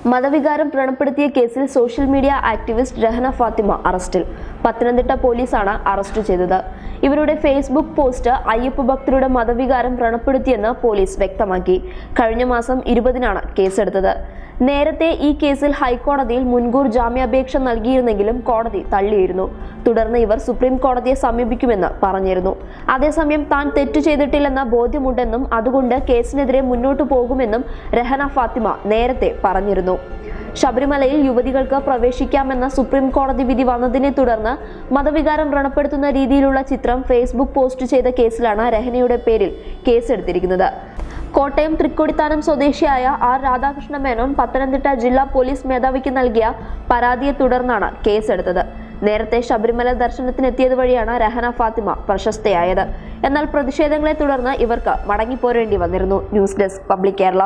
മതവികാരം വ്രണപ്പെടുത്തിയ കേസിൽ social media activist Rehana Fathima അറസ്റ്റിൽ. പത്തനംതിട്ട പോലീസാണ് അറസ്റ്റ് ചെയ്തത്. ഇവരുടെ ഫേസ്ബുക്ക് പോസ്റ്റ് അയ്യപ്പ ഭക്തരുടെ മതവികാരം വ്രണപ്പെടുത്തിയെന്ന് പോലീസ് വ്യക്തമാക്കി. കഴിഞ്ഞ മാസം 20-നാണ് കേസെടുത്തത്. നേരത്തെ ഈ കേസിൽ ഹൈക്കോടതിയിൽ മുൻകൂർ ജാമ്യാപേക്ഷ നൽകിയിരുന്നെങ്കിലും കോടതി തള്ളിയിരുന്നു. തുടർന്ന് ഇവർ സുപ്രീം കോടതിയെ സമീപിക്കുമെന്ന് പറഞ്ഞിരുന്നു. അതേസമയം താൻ തെറ്റു ചെയ്തിട്ടില്ലെന്ന ബോധ്യമുണ്ടെന്നും അതുകൊണ്ട് കേസിനെതിരെ മുന്നോട്ടു പോകുമെന്നും രഹന ഫാത്തിമ നേരത്തെ പറഞ്ഞിരുന്നു. ശബരിമലയിൽ യുവതികൾക്ക് പ്രവേശിക്കാമെന്ന സുപ്രീം കോടതി വിധി വന്നതിനെ തുടർന്ന് മതവികാരം വ്രണപ്പെടുത്തുന്ന രീതിയിലുള്ള ചിത്രം ഫേസ്ബുക്ക് പോസ്റ്റ് ചെയ്ത കേസിലാണ് രഹനയുടെ പേരിൽ കേസെടുത്തിരിക്കുന്നത്. കോട്ടയം തൃക്കൊടിത്താനം സ്വദേശിയായ ആർ രാധാകൃഷ്ണ മേനോൻ പത്തനംതിട്ട ജില്ലാ പോലീസ് മേധാവിക്ക് നൽകിയ പരാതിയെ തുടർന്നാണ് കേസെടുത്തത്. നേരത്തെ ശബരിമല ദർശനത്തിനെത്തിയത് വഴിയാണ് രഹന ഫാത്തിമ പ്രശസ്തയായത്. എന്നാൽ പ്രതിഷേധങ്ങളെ തുടർന്ന് ഇവർക്ക് മടങ്ങിപ്പോരേണ്ടി വന്നിരുന്നു. News desk public Kerala.